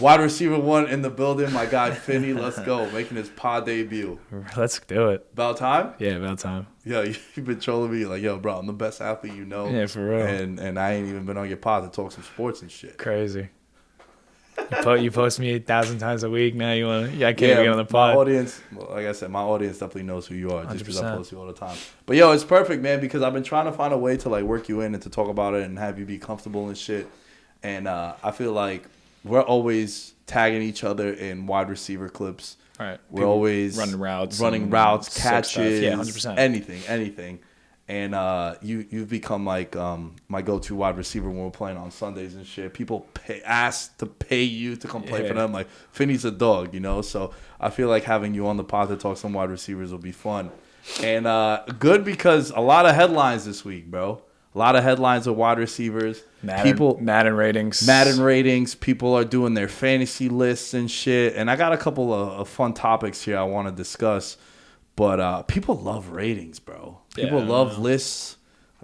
Wide receiver 1 in the building. My guy Finney, let's go. Making his pod debut. Let's do it. About time? Yeah, about time. Yo, you've been trolling me like, yo, bro, I'm the best athlete you know. Yeah, for real. And I ain't even been on your pod to talk some sports and shit. Crazy. You post me 1,000 times a week. Now you want to? I can't get on the pod. My audience, like I said, my audience definitely knows who you are just because I 100%. post you all the time. But yo, it's perfect, man, because I've been trying to find a way to like work you in and to talk about it and have you be comfortable and shit. And I feel like we're always tagging each other in wide receiver clips. All right. We're always running routes, catches, yeah, 100%. anything. And you've become like my go-to wide receiver when we're playing on Sundays and shit. People ask to pay you to come play for them. Like, Finney's a dog, you know? So I feel like having you on the pod to talk some wide receivers will be fun. And good because a lot of headlines this week, bro. A lot of headlines of wide receivers. Madden ratings. People are doing their fantasy lists and shit. And I got a couple of fun topics here I want to discuss. But people love ratings, bro. People love lists.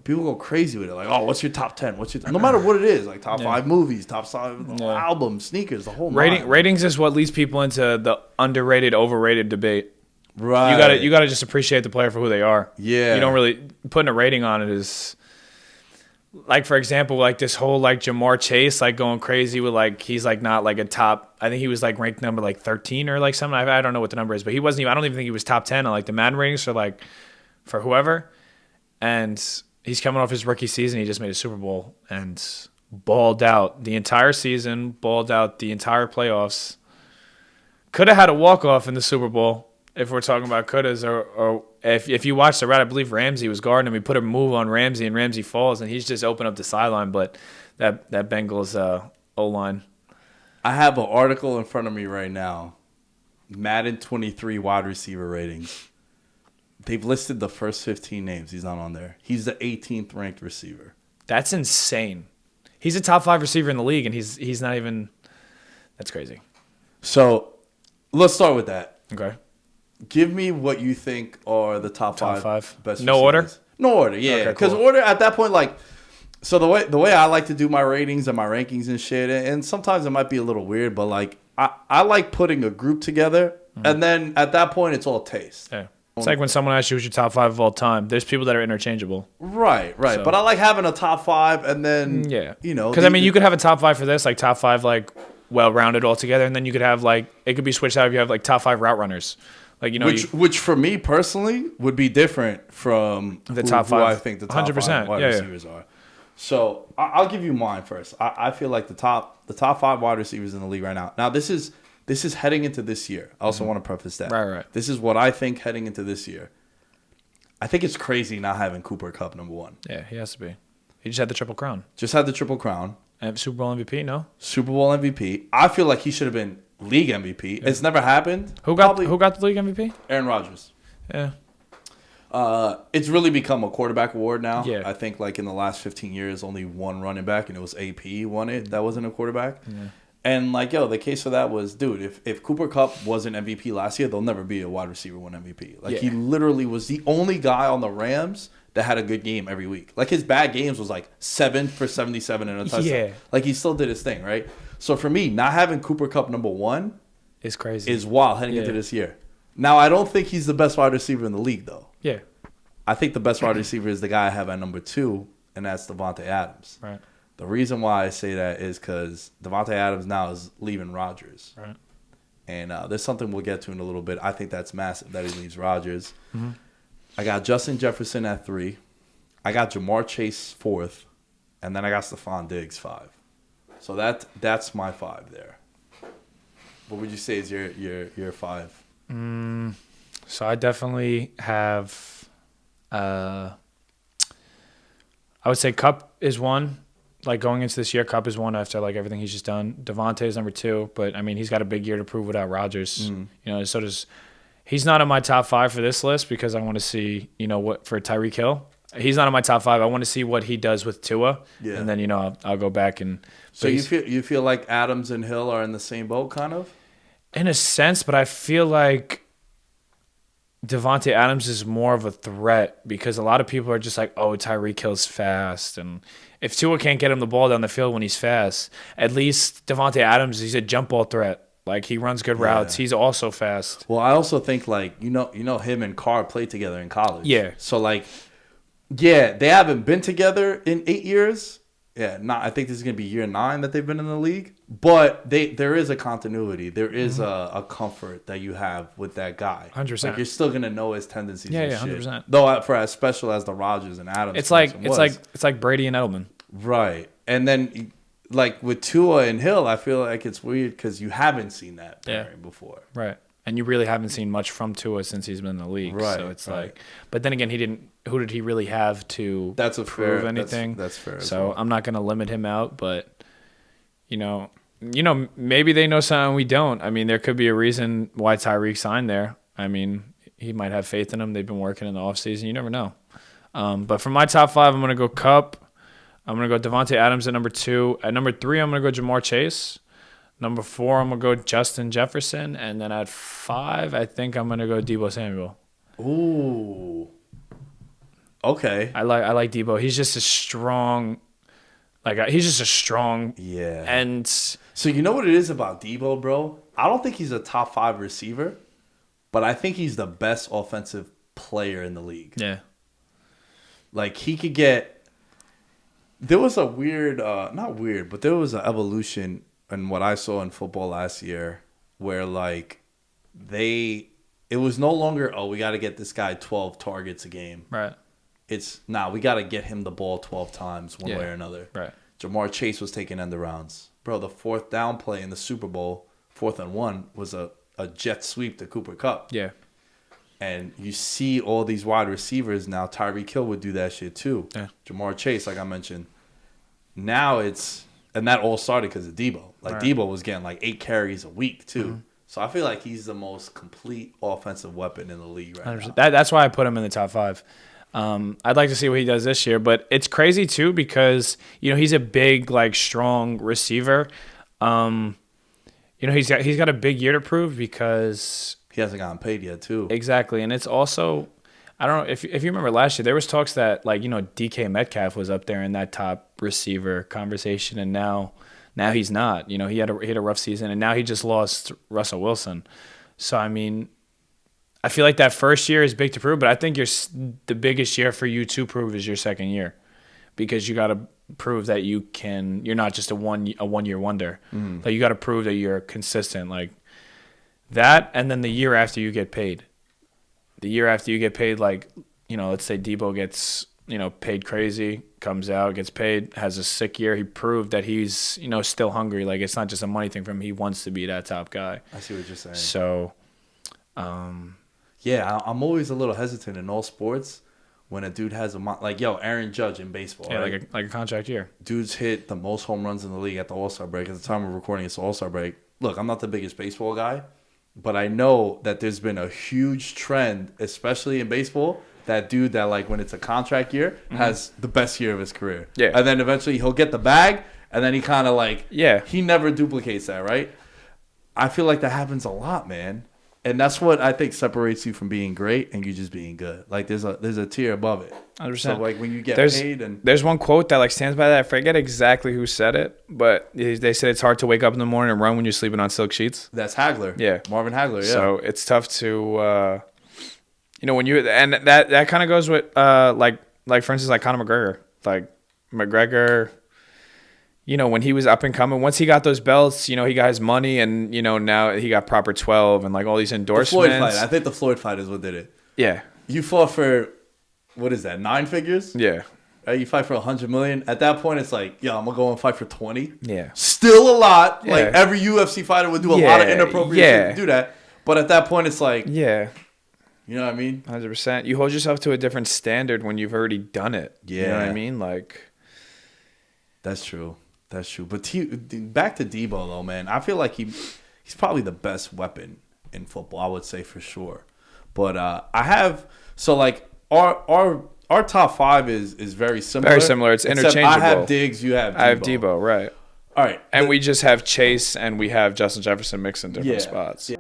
People go crazy with it. Like, oh, what's your top 10? No matter what it is, like top 5 movies, top 5 albums, sneakers, the whole ratings is what leads people into the underrated, overrated debate. Right. You gotta just appreciate the player for who they are. Yeah. You don't really putting a rating on it is like, for example, like this whole like Jamar Chase like going crazy with like he's like not like a top. I think he was like ranked number like 13 or like something. I don't know what the number is, but he wasn't even. I don't even think he was top 10 on like the Madden ratings for whoever. And he's coming off his rookie season. He just made a Super Bowl and balled out the entire season. Balled out the entire playoffs. Could have had a walk off in the Super Bowl. If we're talking about couldas, or if you watch the route, I believe Ramsey was guarding him. He put a move on Ramsey, and Ramsey falls, and he's just opened up the sideline. But that Bengals O-line. I have an article in front of me right now. Madden 23 wide receiver ratings. They've listed the first 15 names. He's not on there. He's the 18th ranked receiver. That's insane. He's a top 5 receiver in the league, and he's not even. That's crazy. So let's start with that. Okay. Give me what you think are the top five best. No order? No order, yeah. Because order at that point, like, so the way I like to do my ratings and my rankings and shit, and sometimes it might be a little weird, but like I like putting a group together, and then at that point it's all taste. Yeah. It's like when someone asks you who's your top 5 of all time. There's people that are interchangeable. Right. So. But I like having a top 5, and then you know, because I mean, you could have a top 5 for this, like top 5, like well-rounded all together, and then you could have like it could be switched out if you have like top 5 route runners. Like, you know, which for me personally would be different from the top 5. I think the top 5 wide receivers are. So I'll give you mine first. I feel like the top 5 wide receivers in the league right now. Now this is heading into this year. I also want to preface that. Right. This is what I think heading into this year. I think it's crazy not having Cooper Kupp number 1. Yeah, he has to be. He just had the Triple Crown. And Super Bowl MVP, no? Super Bowl MVP. I feel like he should have been league MVP. Yeah. It's never happened. Who got the league MVP? Aaron Rodgers. Yeah. It's really become a quarterback award now. Yeah. I think like in the last 15 years, only one running back, and it was AP won it. That wasn't a quarterback. Yeah. And like, yo, the case for that was, dude, if Cooper Kupp wasn't MVP last year, there'll never be a wide receiver win MVP. Like he literally was the only guy on the Rams that had a good game every week. Like his bad games was like 7 for 77 and a touchdown. Yeah. Like he still did his thing, right? So for me, not having Cooper Kupp number 1 is crazy. Is wild heading into this year. Now, I don't think he's the best wide receiver in the league, though. Yeah. I think the best wide receiver is the guy I have at number 2, and that's Davante Adams. Right. The reason why I say that is because Davante Adams now is leaving Rodgers. Right. And there's something we'll get to in a little bit. I think that's massive that he leaves Rodgers. Mm-hmm. I got Justin Jefferson at 3. I got Jamar Chase 4th. And then I got Stephon Diggs 5. So that's my 5 there. What would you say is your 5? So I definitely have, I would say Kupp is 1. Like going into this year, Kupp is 1 after like everything he's just done. Devontae is number 2, but I mean he's got a big year to prove without Rodgers. You know, so does he's not in my top 5 for this list because I want to see, you know, what for Tyreek Hill. He's not in my top 5. I want to see what he does with Tua, and then, you know, I'll go back and. So you feel like Adams and Hill are in the same boat, kind of? In a sense, but I feel like Devontae Adams is more of a threat because a lot of people are just like, oh, Tyreek Hill's fast. And if Tua can't get him the ball down the field when he's fast, at least Devontae Adams, he's a jump ball threat. Like, he runs good routes. He's also fast. Well, I also think, like, you know him and Carr played together in college. Yeah. So, like, yeah, they haven't been together in 8 years. Yeah, I think this is going to be year 9 that they've been in the league. But there is a continuity. There is a comfort that you have with that guy. 100%. Like, you're still going to know his tendencies and shit. 100%. Though for as special as the Rodgers and Adams. It's like Brady and Edelman. Right. And then, like, with Tua and Hill, I feel like it's weird because you haven't seen that pairing before. Right. And you really haven't seen much from Tua since he's been in the league. Right. So it's like, but then again, who did he really have to prove anything? That's fair. So I'm not going to limit him out, but, you know, maybe they know something we don't. I mean, there could be a reason why Tyreek signed there. I mean, he might have faith in him. They've been working in the offseason. You never know. But for my top 5, I'm going to go Kupp. I'm going to go Devontae Adams at number 2. At number 3, I'm going to go Jamar Chase. Number 4, I'm going to go Justin Jefferson. And then at 5, I think I'm going to go Deebo Samuel. Ooh. Okay. I like Deebo. He's just a strong Yeah. And so you know what it is about Deebo, bro? I don't think he's a top 5 receiver, but I think he's the best offensive player in the league. Yeah. Like, he could get... There was a weird... not weird, but there was an evolution in what I saw in football last year where, like, it was no longer, oh, we got to get this guy 12 targets a game. Right. It's, we got to get him the ball 12 times one way or another. Right. Jamar Chase was taking end arounds. Bro, the 4th down play in the Super Bowl, 4th and 1, was a jet sweep to Cooper Kupp. Yeah. And you see all these wide receivers now. Tyreek Hill would do that shit too. Yeah. Jamar Chase, like I mentioned. Now it's... And that all started because of Deebo. Like, Deebo was getting like 8 carries a week too. Mm-hmm. So I feel like he's the most complete offensive weapon in the league right now. That's why I put him in the top 5. I'd like to see what he does this year, but it's crazy too because, you know, he's a big, like, strong receiver. You know, he's got a big year to prove because he hasn't gotten paid yet too. Exactly, and it's also, I don't know if you remember last year, there was talks that, like, you know, DK Metcalf was up there in that top receiver conversation, and now he's not. You know, he had a rough season, and now he just lost Russell Wilson. So I mean, I feel like that first year is big to prove, but I think the biggest year for you to prove is your second year, because you got to prove that you're not just a one year wonder. Mm. Like, you got to prove that you're consistent, like that, and then the year after you get paid. The year after you get paid, like, you know, let's say Deebo gets, you know, paid crazy, comes out, gets paid, has a sick year. He proved that he's, you know, still hungry. Like, it's not just a money thing for him. He wants to be that top guy. I see what you're saying. So, yeah, I'm always a little hesitant in all sports when a dude has like, Aaron Judge in baseball. Yeah, right? like a contract year. Dude's hit the most home runs in the league at the All-Star break. At the time of recording, it's the All-Star break. Look, I'm not the biggest baseball guy, but I know that there's been a huge trend, especially in baseball, that dude that, like, when it's a contract year, has the best year of his career. Yeah. And then eventually he'll get the bag, and then he kind of, like, yeah, he never duplicates that, right? I feel like that happens a lot, man. And that's what I think separates you from being great and you just being good. Like, there's a tier above it. 100%. So, like, when you get paid and... There's one quote that, like, stands by that. I forget exactly who said it, but they said it's hard to wake up in the morning and run when you're sleeping on silk sheets. That's Hagler. Yeah. Marvin Hagler, yeah. So it's tough to, you know, when you... And that kind of goes with, like, for instance, like Conor McGregor. Like, McGregor... You know, when he was up and coming, once he got those belts, you know, he got his money, and, you know, now he got proper 12 and, like, all these endorsements. The Floyd fight. I think the Floyd fight is what did it. Yeah. You fought for, what is that, 9 figures? Yeah. You fight for $100 million. At that point, it's like, I'm going to go and fight for 20. Yeah. Still a lot. Yeah. Like, every UFC fighter would do a lot of inappropriate shit to do that. But at that point, it's like, yeah. You know what I mean? 100%. You hold yourself to a different standard when you've already done it. Yeah. You know what I mean? Like, that's true. That's true. But back to Deebo, though, man. I feel like he's probably the best weapon in football, I would say, for sure. But I have... So, like, our top 5 is very similar. Very similar. It's interchangeable. I have Diggs, you have Deebo. I have Deebo, right. All right. And we just have Chase and we have Justin Jefferson mixed in different spots. Yeah.